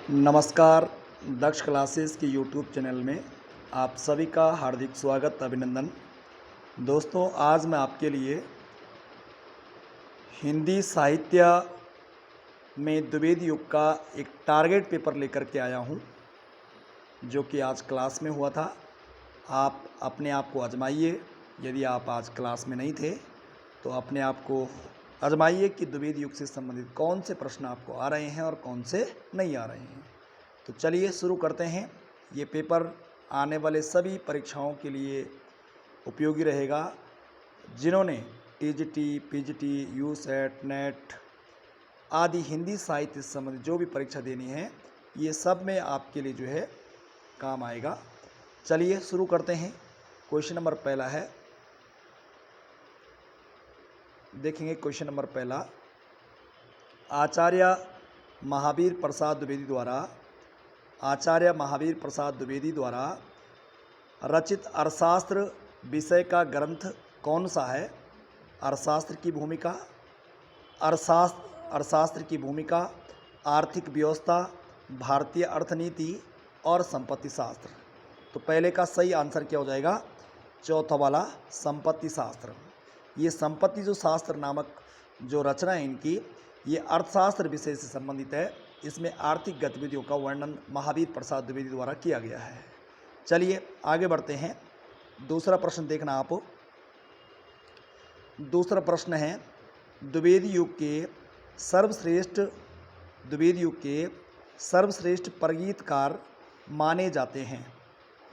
नमस्कार। दक्ष क्लासेस के YouTube channel में आप सभी का हार्दिक स्वागत अभिनंदन। दोस्तों, आज मैं आपके लिए हिंदी साहित्य में द्विवेदी युग का एक टारगेट पेपर लेकर के आया हूं, जो कि आज क्लास में हुआ था। आप अपने आप को आजमाइए। यदि आप आज क्लास में नहीं थे तो अपने आप को आजमाइए कि द्विवेदी युग से संबंधित कौन से प्रश्न आपको आ रहे हैं और कौन से नहीं आ रहे हैं। तो चलिए शुरू करते हैं। ये पेपर आने वाले सभी परीक्षाओं के लिए उपयोगी रहेगा। जिन्होंने टीजीटी, पीजीटी, यूसेट, नेट आदि हिंदी साहित्य से संबंधित जो भी परीक्षा देनी है, ये सब में आपके लिए जो है काम आएगा। चलिए शुरू करते हैं। क्वेश्चन नंबर पहला है, देखेंगे क्वेश्चन नंबर पहला। आचार्य महावीर प्रसाद द्विवेदी द्वारा रचित अर्थशास्त्र विषय का ग्रंथ कौन सा है? अर्थशास्त्र की भूमिका, आर्थिक व्यवस्था, भारतीय अर्थनीति और संपत्ति शास्त्र। तो पहले का सही आंसर क्या हो जाएगा? चौथा वाला, संपत्ति शास्त्र। ये संपत्ति जो शास्त्र नामक जो रचना है इनकी, ये अर्थशास्त्र विषय से संबंधित है। इसमें आर्थिक गतिविधियों का वर्णन महावीर प्रसाद द्विवेदी द्वारा किया गया है। चलिए आगे बढ़ते हैं। दूसरा प्रश्न देखना आप। दूसरा प्रश्न है, द्विवेदी युग के सर्वश्रेष्ठ परगीतकार माने जाते हैं।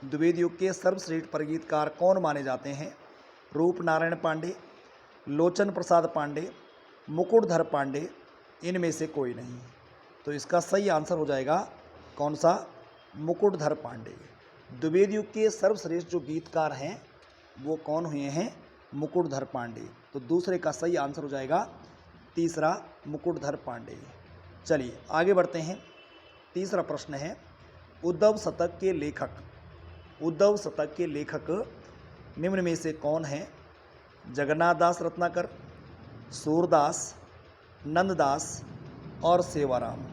द्विवेदी युग के सर्वश्रेष्ठ परगीतकार कौन माने जाते हैं? रूप नारायण पांडे, लोचन प्रसाद पांडे, मुकुटधर पांडे, इनमें से कोई नहीं। तो इसका सही आंसर हो जाएगा कौन सा? मुकुटधर पांडे। द्विवेदी युग के सर्वश्रेष्ठ जो गीतकार हैं वो कौन हुए हैं? मुकुटधर पांडे। तो दूसरे का सही आंसर हो जाएगा तीसरा, मुकुटधर पांडे। चलिए आगे बढ़ते हैं। तीसरा प्रश्न है, उद्धव शतक के लेखक निम्न में से कौन है? जगन्नाथ दास रत्नाकर, सूरदास, नंददास और सेवाराम।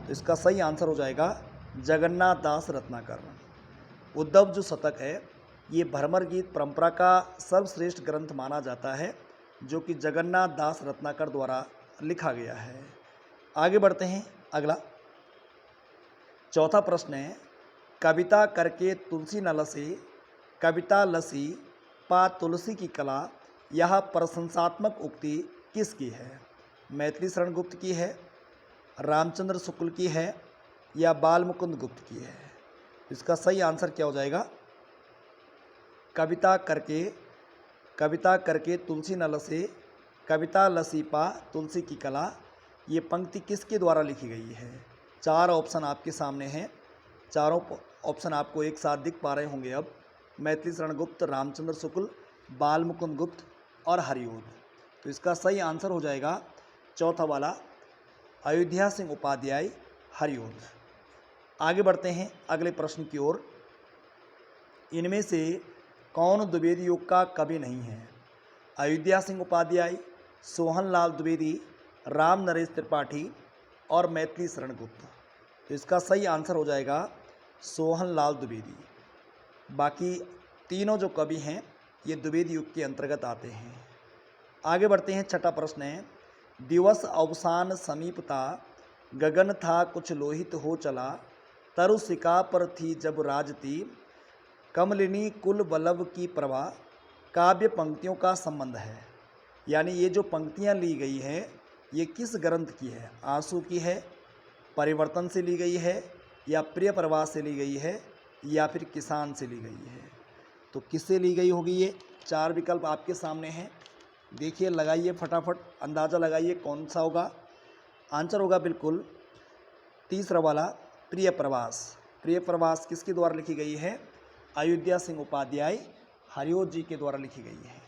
तो इसका सही आंसर हो जाएगा जगन्नाथ दास रत्नाकर। उद्धव जो शतक है ये भ्रमर गीत परंपरा का सर्वश्रेष्ठ ग्रंथ माना जाता है, जो कि जगन्नाथ दास रत्नाकर द्वारा लिखा गया है। आगे बढ़ते हैं। अगला चौथा प्रश्न है, कविता करके तुलसी न लसे, कविता लसी पा तुलसी की कला, यह प्रशंसात्मक उक्ति किसकी है? मैथिली शरण गुप्त की है, रामचंद्र शुक्ल की है या बालमुकुंद गुप्त की है? इसका सही आंसर क्या हो जाएगा? कविता करके तुलसी न लसे, कविता लसी पा तुलसी की कला, ये पंक्ति किसके द्वारा लिखी गई है? चार ऑप्शन आपके सामने हैं। चारों ऑप्शन आपको एक साथ दिख पा रहे होंगे अब। मैथिली शरण गुप्त, रामचंद्र शुक्ल, बालमुकुंद गुप्त और हरिओध। तो इसका सही आंसर हो जाएगा चौथा वाला, अयोध्या सिंह उपाध्याय, हरिओध। आगे बढ़ते हैं अगले प्रश्न की ओर। इनमें से कौन द्विवेदी युग का कवि नहीं है? अयोध्या सिंह उपाध्याय, सोहनलाल द्विवेदी, राम नरेश त्रिपाठी और मैथिली शरण गुप्त। तो इसका सही आंसर हो जाएगा सोहनलाल द्विवेदी। बाकी तीनों जो कवि हैं ये द्विवेदी युग के अंतर्गत आते हैं। आगे बढ़ते हैं। छठा प्रश्न है, दिवस अवसान समीपता, गगन था कुछ लोहित हो चला, तरु सिका पर थी जब राजती, कमलिनी कुल बल्लभ की प्रभा, काव्य पंक्तियों का संबंध है। यानी ये जो पंक्तियाँ ली गई हैं ये किस ग्रंथ की है? आंसू की है, परिवर्तन से ली गई है या प्रिय प्रवाह से ली गई है या फिर किसान से ली गई है? तो किससे ली गई होगी? ये चार विकल्प आपके सामने हैं। देखिए, लगाइए फटाफट, अंदाज़ा लगाइए कौन सा होगा। आंसर होगा बिल्कुल तीसरा वाला, प्रिय प्रवास। प्रिय प्रवास किसके द्वारा लिखी गई है? अयोध्या सिंह उपाध्याय, हरिओध जी के द्वारा लिखी गई है।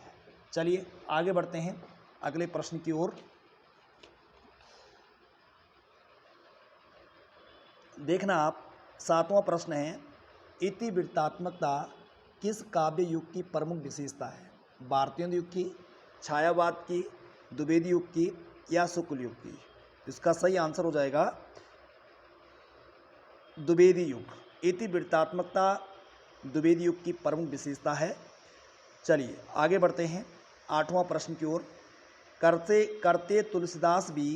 चलिए आगे बढ़ते हैं अगले प्रश्न की ओर। देखना आप, सातवां प्रश्न है, इतिवृत्तात्मकता किस काव्य युग की प्रमुख विशेषता है? भारतीय युग की, छायावाद की, द्विवेदी युग की या शुक्ल युग की? इसका सही आंसर हो जाएगा द्विवेदी युग। इतिवृत्तात्मकता द्विवेदी युग की प्रमुख विशेषता है। चलिए आगे बढ़ते हैं 8वां प्रश्न की ओर। करते करते तुलसीदास भी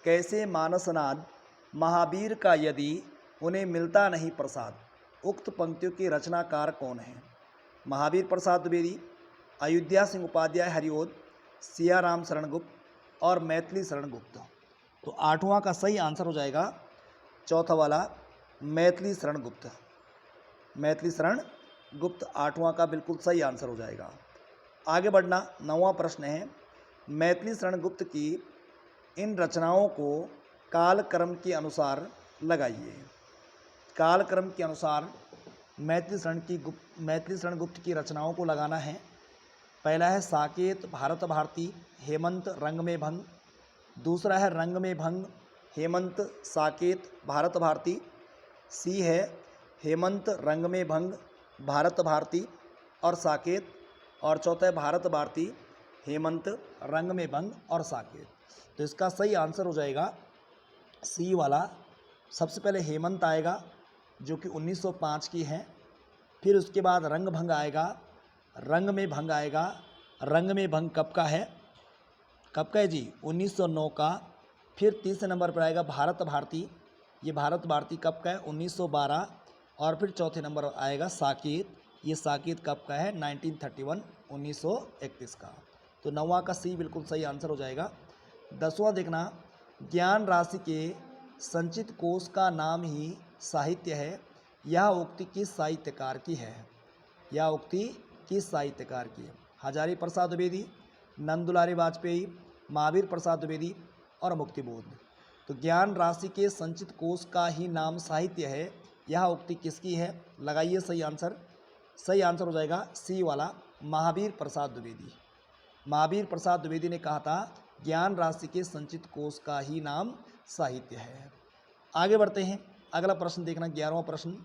कैसे मानसनाद, महावीर का यदि उन्हें मिलता नहीं प्रसाद। उक्त पंक्तियों के रचनाकार कौन हैं? महावीर प्रसाद द्विवेदी, अयोध्या सिंह उपाध्याय हरिओद, सियाराम शरण गुप्त और मैथिली शरण गुप्त। तो 8वां का सही आंसर हो जाएगा चौथा वाला, मैथिली शरण गुप्त। मैथिली शरण गुप्त 8वां का बिल्कुल सही आंसर हो जाएगा। आगे बढ़ना 9वां प्रश्न है। मैथिली शरण गुप्त की इन रचनाओं को कालक्रम के अनुसार लगाइए। कालक्रम के अनुसार मैथिली शरण गुप्त की रचनाओं को लगाना है। पहला है साकेत, भारत भारती, हेमंत, रंग में भंग। दूसरा है रंग में भंग, हेमंत, साकेत, भारत भारती। सी है हेमंत, रंग में भंग, भारत भारती और साकेत। और चौथा है भारत भारती, हेमंत, रंग में भंग और साकेत। तो इसका सही आंसर हो जाएगा सी वाला। सबसे पहले हेमंत आएगा जो कि 1905 की है, फिर उसके बाद रंग भंग आएगा, रंग में भंग आएगा। रंग में भंग कब का है? कब का है जी? 1909 का। फिर तीसरे नंबर पर आएगा भारत भारती। ये भारत भारती कब का है? 1912। और फिर चौथे नंबर आएगा साकेत। ये साकेत कब का है? 1931, 1931 का। तो 9वां का सी बिल्कुल सही आंसर हो जाएगा। 10वां देखना, ज्ञान राशि के संचित कोश का नाम ही साहित्य है। यह उक्ति किस साहित्यकार की है? यह उक्ति किस साहित्यकार की है? हजारी प्रसाद द्विवेदी, नंदुलारी वाजपेयी, महावीर प्रसाद द्विवेदी और मुक्तिबोध। तो ज्ञान राशि के संचित कोश का ही नाम साहित्य है, यह उक्ति किसकी है? लगाइए सही आंसर। सही आंसर हो जाएगा सी वाला, महावीर प्रसाद द्विवेदी। महावीर प्रसाद द्विवेदी ने कहा था ज्ञान राशि के संचित कोश का ही नाम साहित्य है। आगे बढ़ते हैं। अगला प्रश्न देखना 11वां प्रश्न।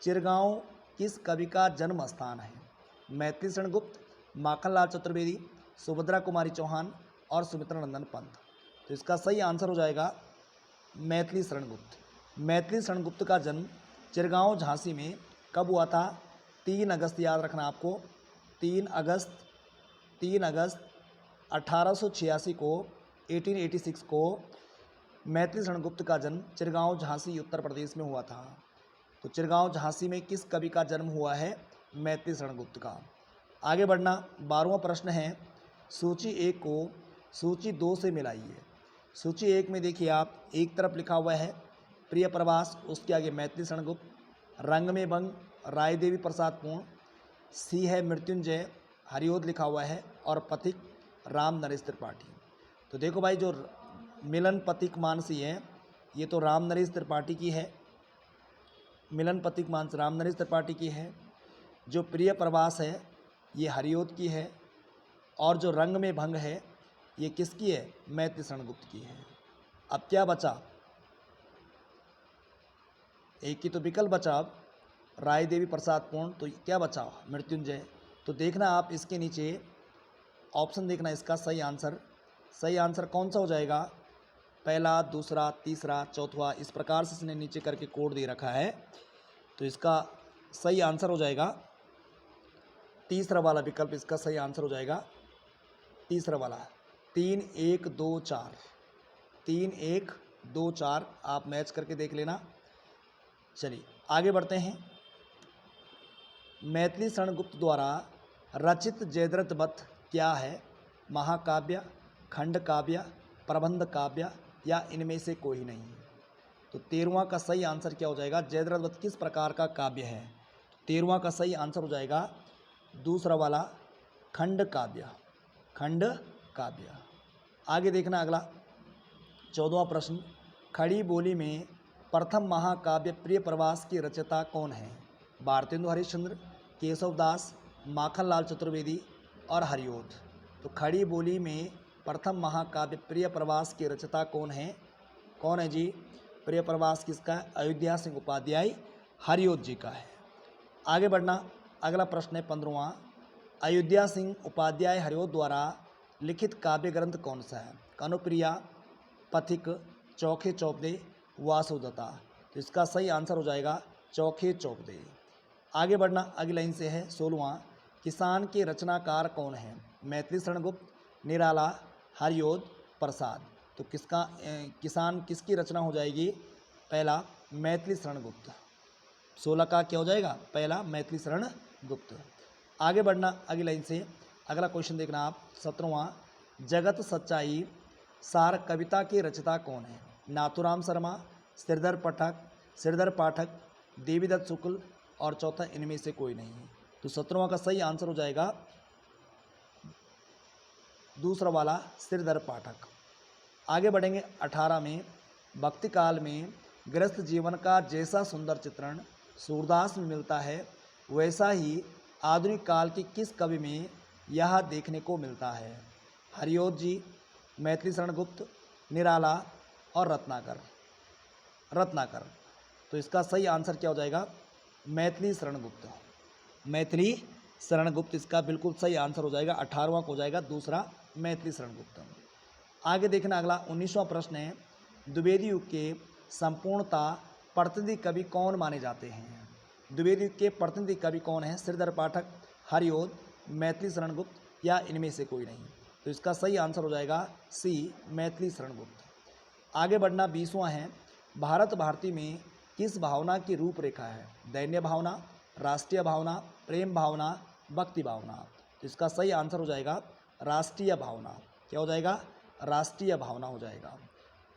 चिरगांव किस कवि का जन्म स्थान है? मैथिली शरण गुप्त, माखनलाल चतुर्वेदी, सुभद्रा कुमारी चौहान और सुमित्रा नंदन पंत। तो इसका सही आंसर हो जाएगा मैथिली शरण गुप्त। मैथिली शरण गुप्त का जन्म चिरगांव झांसी में कब हुआ था? 3 अगस्त, याद रखना आपको। 3 अगस्त 1886 को, 1886 को मैथिली शरण गुप्त का जन्म चिरगांव झांसी उत्तर प्रदेश में हुआ था। तो चिरगांव झांसी में किस कवि का जन्म हुआ है? मैथिली शरण गुप्त का। आगे बढ़ना 12वां प्रश्न है। सूची 1 को सूची 2 से मिलाइए। सूची 1 में देखिए आप, एक तरफ लिखा हुआ है प्रिय प्रवास, उसके आगे मैथिली शरण गुप्त, रंग में भंग राय देवी प्रसाद पूर्ण, सी है मृत्युंजय हरिओद लिखा हुआ है और पथिक राम नरेश त्रिपाठी। तो देखो भाई, जो मिलन पथिक मानसी है ये तो राम नरेश त्रिपाठी की है। मिलन पथिक मानस राम नरेश त्रिपाठी की है। जो प्रिय प्रवास है ये हरिओद की है। और जो रंग में भंग है ये किसकी है? मैथिली शरण गुप्त की है। अब क्या बचा? एक ही तो विकल्प बचा अब, राय देवी प्रसाद पूर्ण। तो क्या बचा? मृत्युंजय। तो देखना आप इसके नीचे ऑप्शन देखना, इसका सही आंसर कौन सा हो जाएगा? पहला, दूसरा, तीसरा, चौथा, इस प्रकार से इसने नीचे करके कोड दे रखा है। तो इसका सही आंसर हो जाएगा तीसरा वाला विकल्प। इसका सही आंसर हो जाएगा तीसरा वाला, 3 1 2 4। 3 1 2 4 आप मैच करके देख लेना। चलिए आगे बढ़ते हैं। मैथिली शरण गुप्त द्वारा रचित जयद्रथ वध क्या है? महाकाव्य, खंड काव्य, प्रबंध काव्य या इनमें से कोई नहीं? तो 13वां का सही आंसर क्या हो जाएगा? जयद्रथ वध किस प्रकार का काव्य है? 13वां का सही आंसर हो जाएगा दूसरा वाला, खंड काव्य। खंड काव्य। आगे देखना अगला 14वां प्रश्न। खड़ी बोली में प्रथम महाकाव्य प्रिय प्रवास की रचयिता कौन है? भारतेंदु हरिश्चंद्र, केशव दास, माखनलाल चतुर्वेदी और हरिओद। तो खड़ी बोली में प्रथम महाकाव्य प्रिय प्रवास की रचयिता कौन है? कौन है जी? प्रिय प्रवास किसका है? अयोध्या सिंह उपाध्याय हरिओद जी का है। आगे बढ़ना अगला प्रश्न है 15वां। अयोध्या सिंह उपाध्याय हरिओद द्वारा लिखित काव्य ग्रंथ कौन सा है? कनुप्रिया, पथिक, चौखे चौपदे, वासुदत्ता। तो इसका सही आंसर हो जाएगा चौखे चौपदे। आगे बढ़ना, अगली लाइन से है 16वां, किसान के रचनाकार कौन है? मैथिली शरण गुप्त, निराला, हरिओद, प्रसाद। तो किसान किसकी रचना हो जाएगी? पहला मैथिली शरण गुप्त। 16 का क्या हो जाएगा? पहला मैथिली शरण गुप्त। आगे बढ़ना, अगली लाइन से अगला क्वेश्चन देखना आप 17वां, जगत सच्चाई सार कविता के रचयिता कौन है? नाथूराम शर्मा, श्रीधर पाठक, देवीदत्त शुक्ल और चौथा इनमें से कोई नहीं है। तो 17वां का सही आंसर हो जाएगा दूसरा वाला श्रीधर पाठक। आगे बढ़ेंगे 18 में, भक्ति काल में गृहस्थ जीवन का जैसा सुंदर चित्रण सूरदास में मिलता है वैसा ही आधुनिक काल के किस कवि में यह देखने को मिलता है? हरिओद जी, मैथिली शरण गुप्त, निराला और रत्नाकर। तो इसका सही आंसर क्या हो जाएगा? मैथिली शरण गुप्त। मैथिली शरण गुप्त इसका बिल्कुल सही आंसर हो जाएगा। 18वां को हो जाएगा दूसरा मैथिली शरण गुप्त। आगे देखना अगला 19वां प्रश्न है, द्विवेदी युग के संपूर्णता प्रतिनिधि कवि कौन माने जाते हैं? द्विवेदी युग के प्रतिनिधि कवि कौन है? श्रीधर पाठक, हरिओद, मैथिली शरण गुप्त या इनमें से कोई नहीं। तो इसका सही आंसर हो जाएगा सी, मैथिली शरण गुप्त। आगे बढ़ना 20वां है, भारत भारती में किस भावना की रूपरेखा है? दैन्य भावना, राष्ट्रीय भावना, प्रेम भावना, भक्ति भावना। तो इसका सही आंसर हो जाएगा राष्ट्रीय भावना। क्या हो जाएगा? राष्ट्रीय भावना हो जाएगा।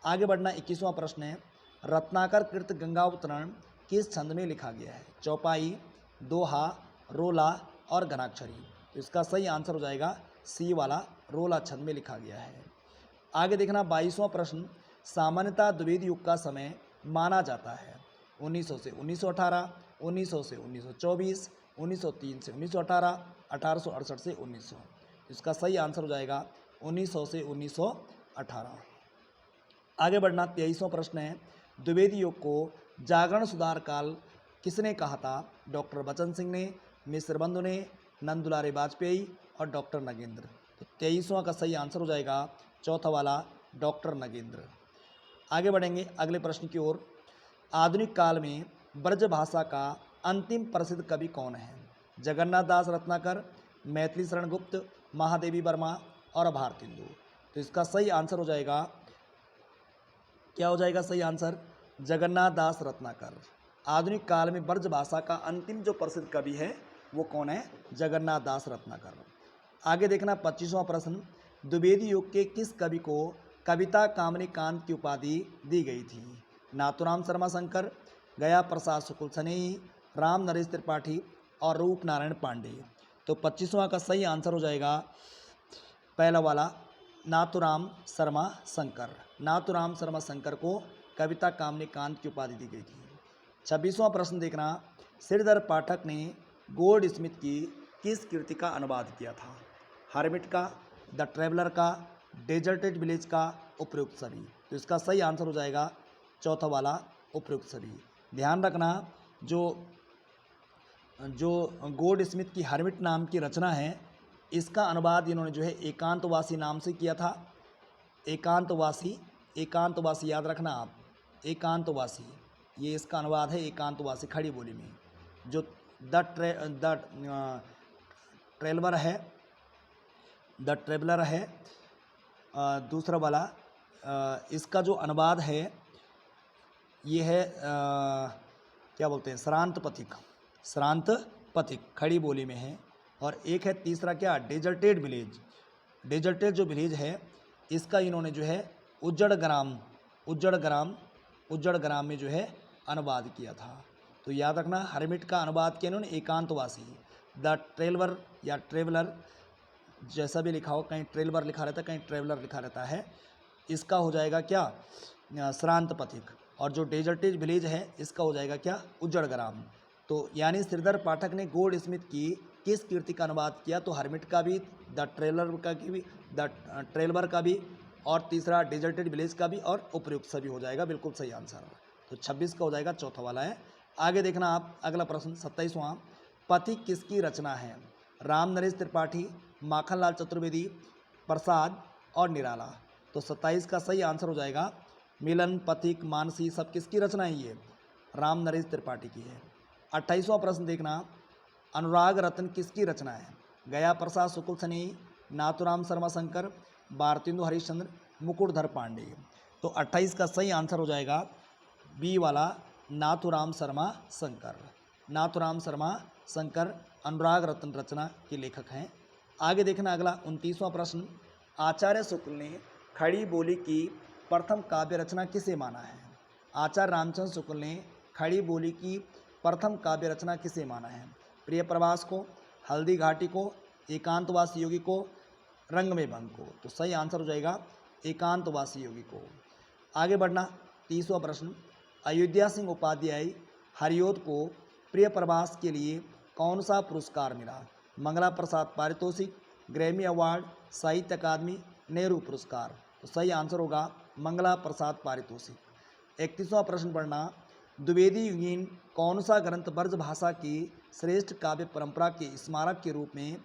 आगे बढ़ना 21वां प्रश्न है, रत्नाकर कृत गंगावतरण किस छंद में लिखा गया है? चौपाई, दोहा, रोला और घनाक्षरी। तो इसका सही आंसर हो जाएगा सी वाला, रोला छंद में लिखा गया है। आगे देखना 22वां प्रश्न, सामान्यतः द्विवेदी युग का समय माना जाता है 1900 से 1918, 1900 से 1924, 1903 से 1918, 1868 से 1900। इसका सही आंसर हो जाएगा 1900 से 1918। आगे बढ़ना 23वां प्रश्न है, द्विवेदी युग को जागरण सुधार काल किसने कहा था? डॉक्टर बचन सिंह ने, मिश्र बंधु ने, नंदुलारे वाजपेयी और डॉक्टर नगेंद्र। तो 23वां का सही आंसर हो जाएगा चौथा वाला, डॉक्टर नगेंद्र। आगे बढ़ेंगे अगले प्रश्न की ओर, आधुनिक काल में ब्रज भाषा का अंतिम प्रसिद्ध कवि कौन है? जगन्नाथ दास रत्नाकर, मैथिली शरण गुप्त, महादेवी वर्मा और भारतेंदु। तो इसका सही आंसर हो जाएगा, क्या हो जाएगा सही आंसर? जगन्नाथ दास रत्नाकर। आधुनिक काल में ब्रज भाषा का अंतिम जो प्रसिद्ध कवि है वो कौन है? जगन्नाथ दास रत्नाकर। आगे देखना 25वां प्रश्न, द्विवेदी युग के किस कवि को कविता कामनी कांत की उपाधि दी गई थी? नाथूराम शर्मा शंकर, गया प्रसाद शुक्ल सनेही, राम नरेश त्रिपाठी और रूप नारायण पांडे। तो 25वां का सही आंसर हो जाएगा पहला वाला, नाथूराम शर्मा शंकर। नाथूराम शर्मा शंकर को कविता कामनी कांत की उपाधि दी गई थी। 26वां प्रश्न देखना, श्रीधर पाठक ने गोल्ड स्मिथ की किस कृति का अनुवाद किया था? हर्मिट का, द ट्रेवलर का, डेजर्टेड विलेज का, उपयुक्त सभी। तो इसका सही आंसर हो जाएगा चौथा वाला, उपयुक्त सभी। ध्यान रखना, जो गोल्ड स्मिथ की हर्मिट नाम की रचना है इसका अनुवाद इन्होंने जो है एकांतवासी नाम से किया था। एकांतवासी याद रखना आप, एकांतवासी, ये इसका अनुवाद है एकांतवासी खड़ी बोली में। जो द ट्रेवलर है दूसरा वाला, इसका जो अनुवाद है ये है क्या बोलते हैं, श्रांत पथिक खड़ी बोली में है। और एक है तीसरा क्या, डेजर्टेड जो विलेज है इसका इन्होंने जो है उज्जड़ ग्राम में जो है अनुवाद किया था। तो याद रखना, हर्मिट का अनुवाद किया इन्होंने एकांतवासी। द ट्रेवलर या ट्रेवलर जैसा भी लिखा हो, कहीं ट्रेवलर लिखा रहता है कहीं ट्रेवलर लिखा रहता है, इसका हो जाएगा क्या, श्रांत पथिक। और जो डेजर्टेड विलेज है इसका हो जाएगा क्या, उज्जड़ ग्राम। तो यानी श्रीधर पाठक ने गोल्ड स्मिथ की किस कृति का अनुवाद किया? तो हर्मिट का भी, द ट्रेवलर का भी, और तीसरा डेजर्टेड विलेज का भी, और उपयुक्त सभी हो जाएगा बिल्कुल सही आंसर। तो 26 का हो जाएगा चौथा वाला है। आगे देखना आप अगला प्रश्न 27वां, पथिक किसकी रचना है? राम नरेश त्रिपाठी, माखनलाल चतुर्वेदी, प्रसाद और निराला। तो 27 का सही आंसर हो जाएगा मिलन, पथिक, मानसी सब किसकी रचना है? ये राम नरेश त्रिपाठी की है। 28वां प्रश्न देखना, अनुराग रत्न किसकी रचना है? गया प्रसाद शुक्ल सनेही, नाथुराम शर्मा शंकर, भारतेंदु हरिश्चंद्र, मुकुटधर पांडे। तो 28 का सही आंसर हो जाएगा बी वाला, नाथुराम शर्मा शंकर। नाथुराम शर्मा शंकर अनुराग रत्न रचना के लेखक हैं। आगे देखना अगला 29वां प्रश्न, आचार्य शुक्ल ने खड़ी बोली की प्रथम काव्य रचना किसे माना है? आचार्य रामचंद्र शुक्ल ने खड़ी बोली की प्रथम काव्य रचना किसे माना है? प्रिय प्रवास को, हल्दी घाटी को, एकांतवासी योगी को, रंग में भंग को। तो सही आंसर हो जाएगा एकांतवासी योगी को। आगे बढ़ना 30वां प्रश्न, अयोध्या सिंह उपाध्याय हरिओद को प्रिय प्रवास के लिए कौन सा पुरस्कार मिला? मंगला प्रसाद पारितोषिक, ग्रैमी अवार्ड, साहित्य अकादमी, नेहरू पुरस्कार। तो सही आंसर होगा मंगला प्रसाद पारितोषिक। 31वां प्रश्न पढ़ना, द्विवेदी युगीन कौन सा ग्रंथ ब्रज भाषा की श्रेष्ठ काव्य परंपरा के स्मारक के रूप में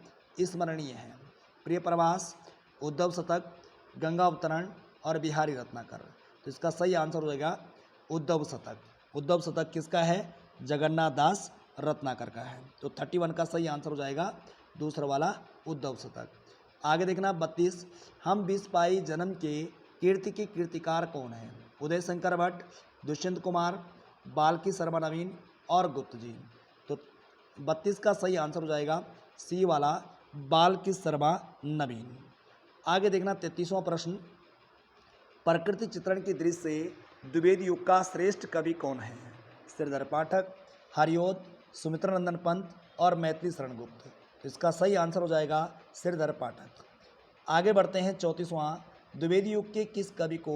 स्मरणीय है? प्रिय प्रवास, उद्धव शतक, गंगा अवतरण और बिहारी रत्नाकर। तो इसका सही आंसर हो जाएगा उद्धव शतक। उद्धव शतक किसका है? जगन्नाथ दास रत्नाकर का है। तो 31 का सही आंसर हो जाएगा दूसरा वाला उद्धव शतक। आगे देखना 32, हम बिस पाई जन्म के कीर्ति के कीर्तिकार कौन है? उदय शंकर भट्ट, दुष्यंत कुमार, बाल्की शर्मा नवीन और गुप्त जी। तो 32 का सही आंसर हो जाएगा सी वाला, बाल्की शर्मा नवीन। आगे देखना 33वां प्रश्न, प्रकृति चित्रण की दृष्टि से द्विवेदी युग का श्रेष्ठ कवि कौन है? श्रीधर पाठक, हरिओद, सुमित्रा नंदन पंत और मैथिली शरण गुप्त। तो इसका सही आंसर हो जाएगा श्रीधर पाठक। आगे बढ़ते हैं 34वां, द्विवेदी युग के किस कवि को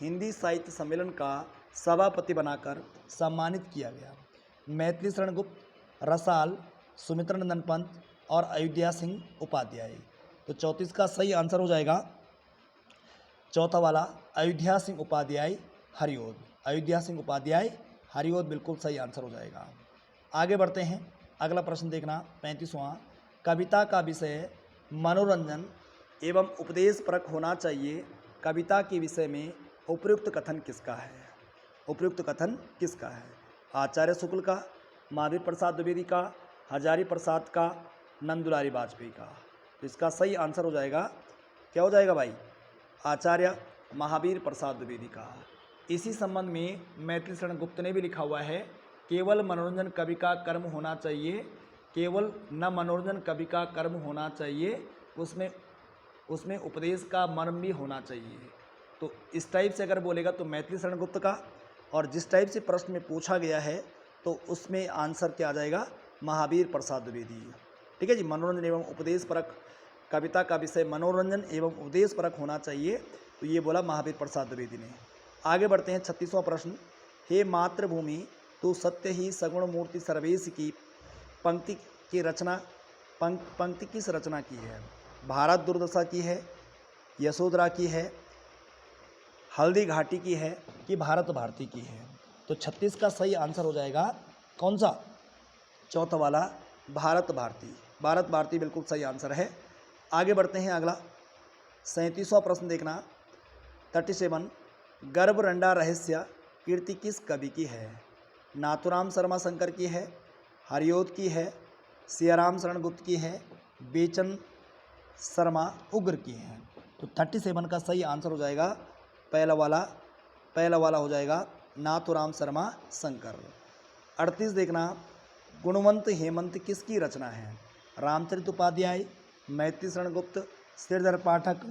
हिंदी साहित्य सम्मेलन का सभापति बनाकर सम्मानित किया गया? मैथिली शरण गुप्त, रसाल, सुमित्रा नंदन पंत और अयोध्या सिंह उपाध्याय। तो 34 का सही आंसर हो जाएगा चौथा वाला, अयोध्या सिंह उपाध्याय हरिओद। अयोध्या सिंह उपाध्याय हरिओद बिल्कुल सही आंसर हो जाएगा। आगे बढ़ते हैं, अगला प्रश्न देखना 35वां, कविता का विषय मनोरंजन एवं उपदेशपरक होना चाहिए, कविता के विषय में उपयुक्त कथन किसका है? उपयुक्त कथन किसका है? आचार्य शुक्ल का, महावीर प्रसाद द्विवेदी का, हजारी प्रसाद का, नंदुलारी वाजपेयी का। तो इसका सही आंसर हो जाएगा, क्या हो जाएगा भाई? आचार्य महावीर प्रसाद द्विवेदी का। इसी संबंध में मैथिली शरण गुप्त ने भी लिखा हुआ है, केवल मनोरंजन कवि का कर्म होना चाहिए, केवल न मनोरंजन कवि का कर्म होना चाहिए, उसमें उपदेश का मर्म भी होना चाहिए। तो इस टाइप से अगर बोलेगा तो मैथिली शरण गुप्त का, और जिस टाइप से प्रश्न में पूछा गया है तो उसमें आंसर क्या आ जाएगा? महावीर प्रसाद द्विवेदी। ठीक है जी, मनोरंजन एवं उपदेश परक, कविता का विषय मनोरंजन एवं उपदेश परक होना चाहिए, तो ये बोला महावीर प्रसाद द्विवेदी ने। आगे बढ़ते हैं 36वां प्रश्न, हे मातृभूमि तू सत्य ही सगुण मूर्ति सर्वेश की पंक्ति की रचना, पंक्ति किस रचना की है? भारत दुर्दशा की है, यशोधरा की है, हल्दी घाटी की है कि भारत भारती की है? तो 36 का सही आंसर हो जाएगा कौन सा? चौथा वाला, भारत भारती। भारत भारती बिल्कुल सही आंसर है। आगे बढ़ते हैं, अगला 37वां प्रश्न देखना 37, गर्भ रंडा रहस्य कीर्ति किस कवि की है? नाथुराम शर्मा शंकर की है, हरिओद की है, सियाराम शरण गुप्त की है, बेचन शर्मा उग्र की है? तो 37 का सही आंसर हो जाएगा पहला वाला हो जाएगा नाथुराम शर्मा शंकर। 38 देखना, गुणवंत हेमंत किसकी रचना है? रामचरित उपाध्याय, मैथिली शरण गुप्त, श्रीधर पाठक,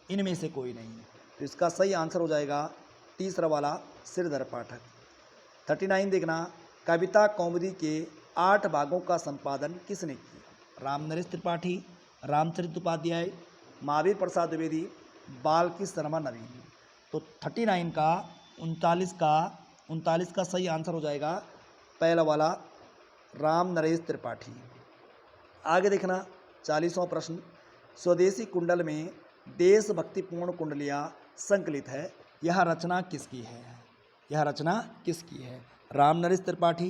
इनमें से कोई नहीं। तो इसका सही आंसर हो जाएगा तीसरा वाला, श्रीधर पाठक। 39 देखना, कविता कौमुदी के 8 भागों का संपादन किसने किया? राम नरेश त्रिपाठी, रामचरित उपाध्याय, महावीर प्रसाद द्विवेदी, बाल्की शर्मा नवीन। तो 39 का 39 का सही आंसर हो जाएगा पहला वाला, राम नरेश त्रिपाठी। आगे देखना 40वां प्रश्न, स्वदेशी कुंडल में देशभक्तिपूर्ण कुंडलियाँ संकलित है, यह रचना किसकी है? यह रचना किसकी है? राम नरेश त्रिपाठी,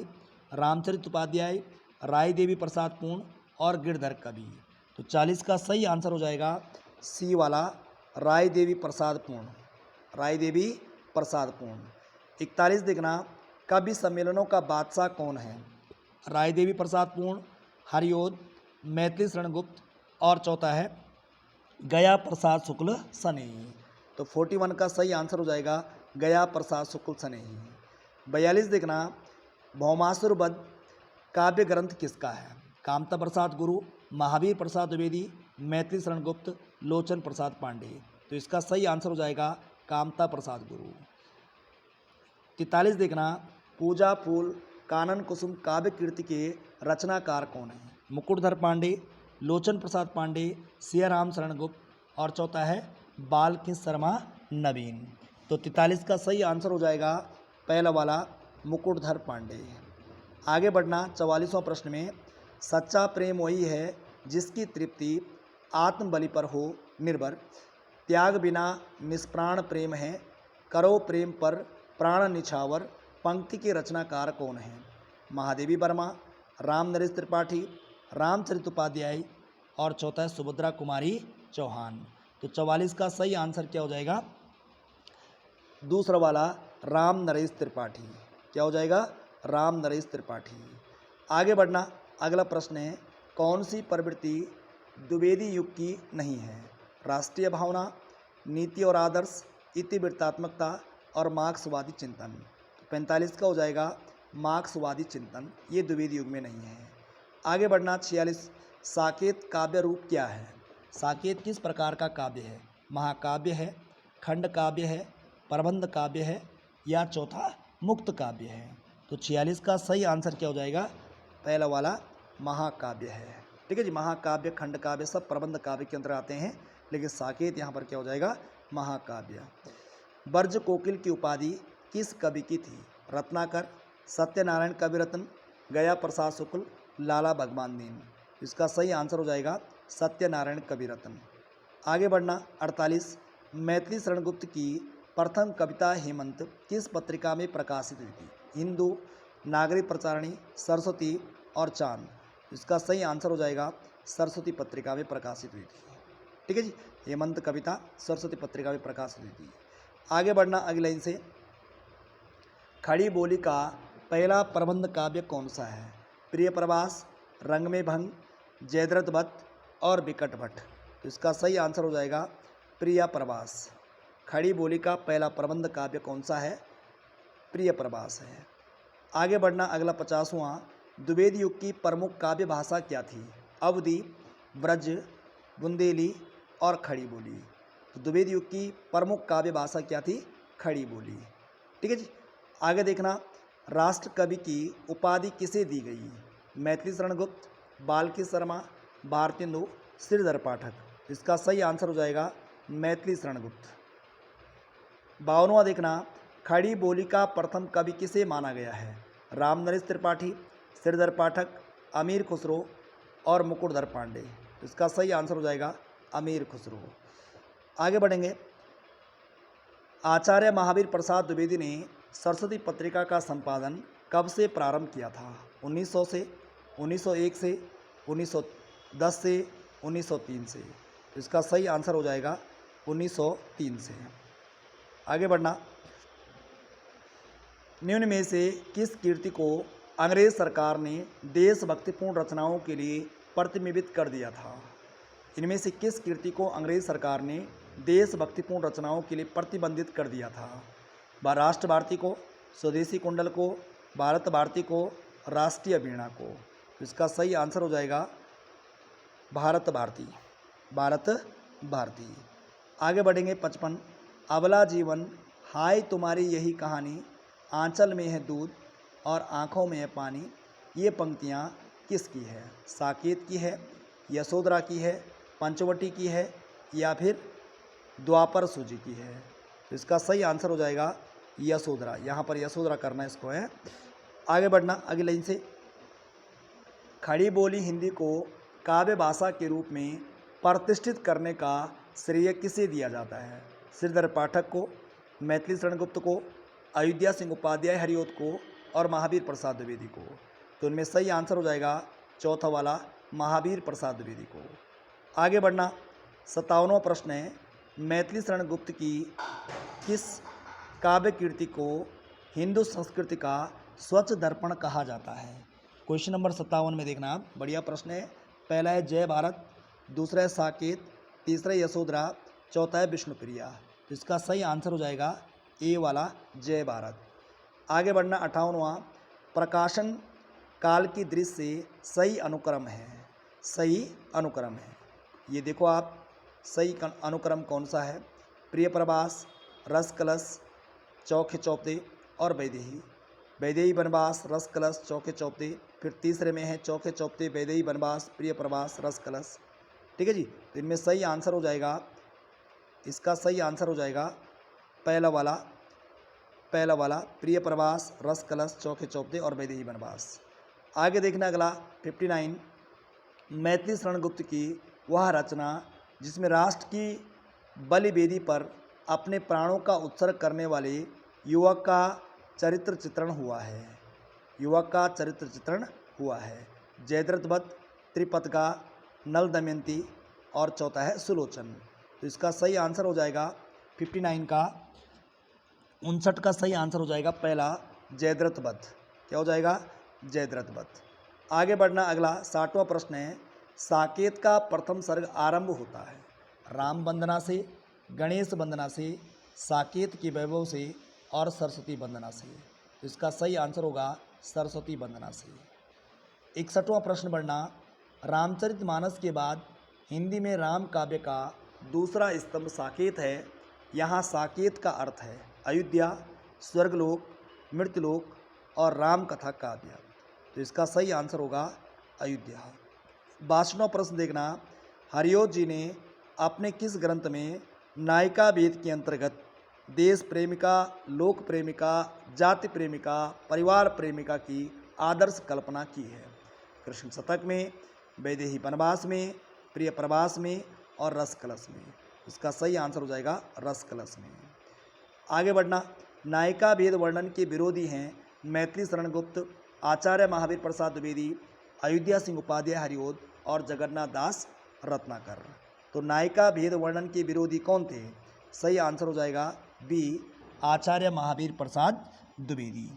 रामचरित उपाध्याय, राय देवी प्रसाद पूर्ण और गिरधर कवि। तो 40 का सही आंसर हो जाएगा सी वाला, राय देवी प्रसाद पूर्ण। राय देवी प्रसाद पूर्ण। 41 देखना, कवि सम्मेलनों का बादशाह कौन है? राय देवी प्रसाद पूर्ण, हरिओद, मैथिली शरण गुप्त और चौथा है गया प्रसाद शुक्ल सनेही। तो 41 का सही आंसर हो जाएगा गया प्रसाद शुक्ल सनेही। 42 देखना, भौमासुर वध काव्य ग्रंथ किसका है? कामता प्रसाद गुरु, महावीर प्रसाद द्विवेदी, मैथिली शरण गुप्त, लोचन प्रसाद पांडे। तो इसका सही आंसर हो जाएगा कामता प्रसाद गुरु। 43 देखना, पूजा फूल कानन कुसुम काव्य कीर्ति के रचनाकार कौन है? मुकुटधर पांडे, लोचन प्रसाद पांडे, सियाराम शरण गुप्त और चौथा है बालकृष्ण शर्मा नवीन। तो 43 का सही आंसर हो जाएगा पहला वाला मुकुटधर पांडे। आगे बढ़ना 44वां प्रश्न में, सच्चा प्रेम वही है जिसकी तृप्ति आत्मबलि पर हो निर्भर, त्याग बिना निष्प्राण प्रेम है, करो प्रेम पर प्राण निछावर। पंक्ति के रचनाकार कौन है? महादेवी वर्मा, राम नरेश त्रिपाठी, रामचरित उपाध्याय और चौथा है सुभद्रा कुमारी चौहान। तो 44 का सही आंसर क्या हो जाएगा? दूसरा वाला राम नरेश त्रिपाठी। क्या हो जाएगा? राम नरेश त्रिपाठी। आगे बढ़ना, अगला प्रश्न है, कौन सी प्रवृत्ति द्विवेदी युग की नहीं है? राष्ट्रीय भावना, नीति और आदर्श, इतिवृत्तात्मकता और मार्क्सवादी चिंतन। 45 का हो जाएगा मार्क्सवादी चिंतन, ये द्विवेदी युग में नहीं है। आगे बढ़ना 46, साकेत काव्य रूप क्या है? साकेत किस प्रकार का काव्य है? महाकाव्य है, खंड काव्य है, प्रबंध काव्य है या चौथा मुक्त काव्य है। तो 46 का सही आंसर क्या हो जाएगा? पहला वाला महाकाव्य है। ठीक है जी, महाकाव्य खंड काव्य सब प्रबंध काव्य के अंदर आते हैं, लेकिन साकेत यहाँ पर क्या हो जाएगा? महाकाव्य। ब्रज कोकिल की उपाधि किस कवि की थी? रत्नाकर, सत्यनारायण कविरत्न, गया प्रसाद शुक्ल, लाला भगवान दीन। इसका सही आंसर हो जाएगा सत्यनारायण कविरत्न। आगे बढ़ना 48, मैथिली शरण गुप्त की प्रथम कविता हेमंत किस पत्रिका में प्रकाशित हुई थी? हिंदू, नागरिक प्रचारणी, सरस्वती और चांद। इसका सही आंसर हो जाएगा सरस्वती पत्रिका में प्रकाशित हुई थी। ठीक है जी, हेमंत कविता सरस्वती पत्रिका में प्रकाशित हुई थी। आगे बढ़ना अगली लाइन से, खड़ी बोली का पहला प्रबंध काव्य कौन सा है? प्रिय प्रवास, रंग में भंग, जयद्रथ भट्ट और विकट भट्ट। तो इसका सही आंसर हो जाएगा प्रिय प्रवास। खड़ी बोली का पहला प्रबंध काव्य कौन सा है? प्रिय प्रवास है। आगे बढ़ना अगला 50वां, द्विवेदी युग की प्रमुख काव्य भाषा क्या थी? अवधी, ब्रज, बुंदेली और खड़ी बोली। तो द्विवेदी युग की प्रमुख काव्य भाषा क्या थी? खड़ी बोली। ठीक है जी, आगे देखना, राष्ट्र कवि की उपाधि किसे दी गई? मैथिली शरण गुप्त, बालकृष्ण शर्मा, भारतेंदु, श्रीधर पाठक। इसका सही आंसर हो जाएगा मैथिली शरण गुप्त। 52वां देखना, खड़ी बोली का प्रथम कवि किसे माना गया है? राम नरेश त्रिपाठी, श्रीधर पाठक, अमीर खुसरो और मुकुटधर पांडे। इसका सही आंसर हो जाएगा अमीर खुसरो। आगे बढ़ेंगे, आचार्य महावीर प्रसाद द्विवेदी ने सरस्वती पत्रिका का संपादन कब से प्रारंभ किया था? 1900 से, 1901 से, 1910 से, 1903 से। तो इसका सही आंसर हो जाएगा 1903 से। आगे बढ़ना, निम्न में से किस कृति को अंग्रेज सरकार ने देशभक्तिपूर्ण रचनाओं के लिए प्रतिबिंबित कर दिया था? इनमें से किस कृति को अंग्रेज सरकार ने देशभक्तिपूर्ण रचनाओं के लिए प्रतिबंधित कर दिया था? राष्ट्र भारती को, स्वदेशी कुंडल को, भारत भारती को, राष्ट्रीय वीणा को। इसका सही आंसर हो जाएगा भारत भारती। भारत भारती। आगे बढ़ेंगे 55, अबला जीवन हाय तुम्हारी यही कहानी, आंचल में है दूध और आँखों में है पानी। ये पंक्तियाँ किसकी है? साकेत की है, यशोधरा की है, पंचवटी की है या फिर द्वापर सूजी की है? तो इसका सही आंसर हो जाएगा यशोधरा। यहाँ पर यशोधरा करना इसको है। आगे बढ़ना अगली लाइन से, खड़ी बोली हिंदी को काव्य भाषा के रूप में प्रतिष्ठित करने का श्रेय किसे दिया जाता है? श्रीधर पाठक को, मैथिली शरण गुप्त को, अयोध्या सिंह उपाध्याय हरिओद को और महावीर प्रसाद द्विवेदी को। तो इनमें सही आंसर हो जाएगा चौथा वाला महावीर प्रसाद द्विवेदी को। आगे बढ़ना 57वां प्रश्न है, मैथिली शरण गुप्त की किस काव्य कीर्ति को हिंदू संस्कृति का स्वच्छ दर्पण कहा जाता है? क्वेश्चन नंबर 57 में देखना आप, बढ़िया प्रश्न है। पहला है जय भारत, दूसरा है साकेत, तीसरा है यशोधरा, चौथा है विष्णुप्रिया। तो इसका सही आंसर हो जाएगा ए वाला जय भारत। आगे बढ़ना 58वां, प्रकाशन काल की दृश्य से सही अनुक्रम है। सही अनुक्रम है, ये देखो आप, सही अनुक्रम कौन सा है? प्रिय प्रवास, रस कलश, चौके चौपते और वैदेही। वैदेही वनवास, रस कलश, चौके चौपते। फिर तीसरे में है चौके चौपते, वैदेही वनवास, प्रिय प्रवास, रस कलश। ठीक है जी। तो इनमें सही आंसर हो जाएगा, इसका सही आंसर हो जाएगा पहला वाला प्रिय प्रवास, रस कलश, चौके चौपते और वैदेही वनवास। आगे देखना अगला 59, मैथिली शरण गुप्त की वह रचना जिसमें राष्ट्र की बलि वेदी पर अपने प्राणों का उत्सर्ग करने वाले युवक का चरित्र चित्रण हुआ है। युवक का चरित्र चित्रण हुआ है। जयद्रथ वध, त्रिपतगा, नल दमयंती और चौथा है सुलोचन। तो इसका सही आंसर हो जाएगा 59 का 59 का सही आंसर हो जाएगा पहला जयद्रथ वध। क्या हो जाएगा? जयद्रथ वध। आगे बढ़ना अगला 60वां प्रश्न है, साकेत का प्रथम सर्ग आरंभ होता है राम वंदना से, गणेश वंदना से, साकेत के वैभव से और सरस्वती वंदना से। तो इसका सही आंसर होगा सरस्वती वंदना से। 61वां प्रश्न बढ़ना, रामचरितमानस के बाद हिंदी में राम काव्य का दूसरा स्तंभ साकेत है। यहाँ साकेत का अर्थ है अयोध्या, स्वर्गलोक, मृत्युलोक और राम कथा काव्य। तो इसका सही आंसर होगा अयोध्या। 62वां प्रश्न देखना, हरिओत जी ने अपने किस ग्रंथ में नायिका वेद के अंतर्गत देश प्रेमिका, लोक प्रेमिका, जाति प्रेमिका, परिवार प्रेमिका की आदर्श कल्पना की है? कृष्ण शतक में, वैदेही वनवास में, प्रिय प्रवास में और रस कलश में। इसका सही आंसर हो जाएगा रस कलश में। आगे बढ़ना, नायिका भेद वर्णन के विरोधी हैं मैथिली शरण गुप्त, आचार्य महावीर प्रसाद द्विवेदी, अयोध्या सिंह उपाध्याय हरिओत और जगन्नाथ दास रत्नाकर। तो नायिका भेद वर्णन के विरोधी कौन थे? सही आंसर हो जाएगा बी, आचार्य महावीर प्रसाद द्विवेदी।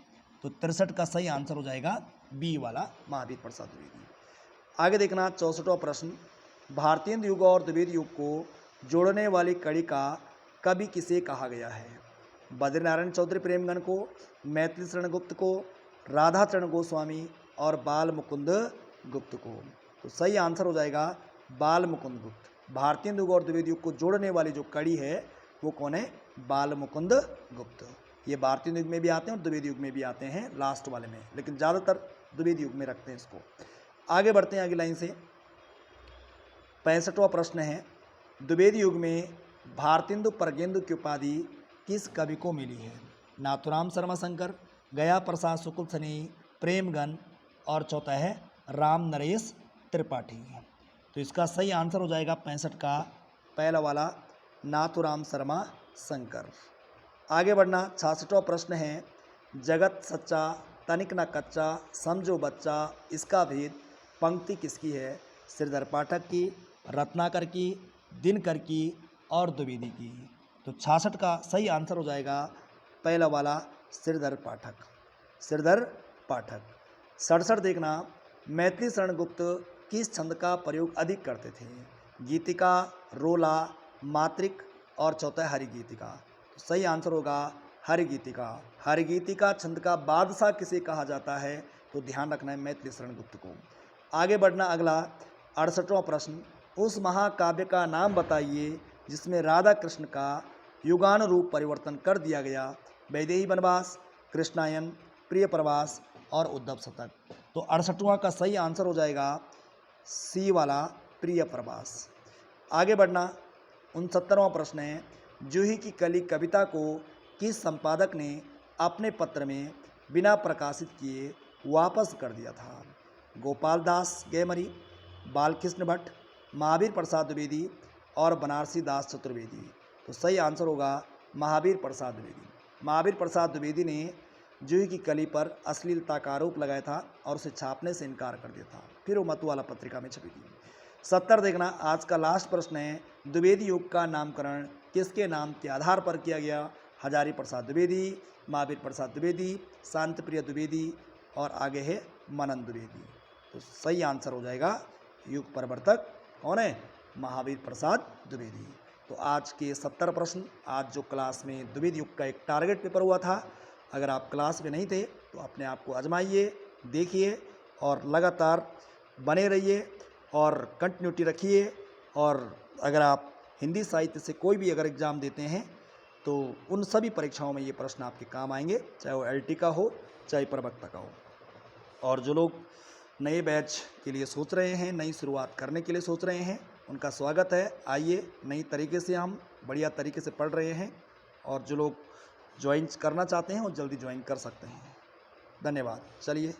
तो 63 का सही आंसर हो जाएगा बी वाला महावीर प्रसाद द्विवेदी। आगे देखना 64वां प्रश्न, भारतीय युग और द्विवेदी युग को जोड़ने वाली कड़ी का कवि किसे कहा गया है? बद्रीनारायण चौधरी प्रेमगन को, मैथिली शरण गुप्त को, राधा चरण गोस्वामी और बाल मुकुंद गुप्त को। तो सही आंसर हो जाएगा बाल मुकुंद गुप्त। भारतीय युग और द्विवेदी युग को जोड़ने वाली जो कड़ी है वो कौन है? बाल मुकुंद गुप्त। ये भारतीय युग में भी आते हैं और द्विवेदी युग में भी आते हैं, लास्ट वाले में, लेकिन ज़्यादातर द्विवेदी युग में रखते हैं इसको। आगे बढ़ते हैं अगली लाइन से। 65वां प्रश्न है, द्विवेदी युग में भारतेंदु परगेंदु की उपाधि किस कवि को मिली है? नाथुराम शर्मा शंकर, गया प्रसाद शुक्ल सनेही, प्रेमगन और चौथा है राम नरेश त्रिपाठी। तो इसका सही आंसर हो जाएगा 65 का पहला वाला नाथुराम शर्मा शंकर। आगे बढ़ना 66वां प्रश्न है, जगत सच्चा तनिक न कच्चा समझो बच्चा, इसका भेद पंक्ति किसकी है? श्रीधर पाठक की, रत्नाकर की, दिनकर की और द्विवेदी की। तो 66 का सही आंसर हो जाएगा पहला वाला श्रीधर पाठक। श्रीधर पाठक। 67 देखना, मैथिली शरण गुप्त किस छंद का प्रयोग अधिक करते थे? गीतिका, रोला, मात्रिक और चौथा है हरिगीतिका। तो सही आंसर होगा हरिगीतिका। हरिगीतिका छंद का बादशाह किसे कहा जाता है? तो ध्यान रखना है मैथिली शरण गुप्त को। आगे बढ़ना अगला 68वां प्रश्न, उस महाकाव्य का नाम बताइए जिसमें राधा कृष्ण का युगानुरूप परिवर्तन कर दिया गया? वैदेही वनवास, कृष्णायन, प्रिय प्रवास और उद्धव शतक। तो 68वां का सही आंसर हो जाएगा सी वाला प्रिय प्रवास। आगे बढ़ना 69वां प्रश्न है, जूही की कली कविता को किस संपादक ने अपने पत्र में बिना प्रकाशित किए वापस कर दिया था? गोपाल दास गेमरी, बालकृष्ण भट्ट, महावीर प्रसाद द्विवेदी और बनारसी दास चतुर्वेदी। तो सही आंसर होगा महावीर प्रसाद द्विवेदी। महावीर प्रसाद द्विवेदी ने जूही की कली पर अश्लीलता का आरोप लगाया था और उसे छापने से इनकार कर दिया था, फिर वो मतवाला पत्रिका में छपी थी। 70 देखना, आज का लास्ट प्रश्न है, द्विवेदी युग का नामकरण किसके नाम के आधार पर किया गया? हजारी प्रसाद द्विवेदी, महावीर प्रसाद द्विवेदी, शांति प्रिय द्विवेदी और आगे है मनन द्विवेदी। तो सही आंसर हो जाएगा युग प्रवर्तक कौन है? महावीर प्रसाद द्विवेदी। तो आज के 70 प्रश्न, आज जो क्लास में द्विवेदी युग का एक टारगेट पेपर हुआ था, अगर आप क्लास में नहीं थे तो अपने आप को आजमाइए, देखिए और लगातार बने रहिए और कंटिन्यूटी रखिए। और अगर आप हिंदी साहित्य से कोई भी अगर एग्ज़ाम देते हैं तो उन सभी परीक्षाओं में ये प्रश्न आपके काम आएंगे, चाहे वो LT का हो चाहे प्रवक्ता का हो। और जो लोग नए बैच के लिए सोच रहे हैं, नई शुरुआत करने के लिए सोच रहे हैं, उनका स्वागत है। आइए, नई तरीके से हम बढ़िया तरीके से पढ़ रहे हैं और जो लोग ज्वाइन करना चाहते हैं वो जल्दी ज्वाइन कर सकते हैं। धन्यवाद। चलिए।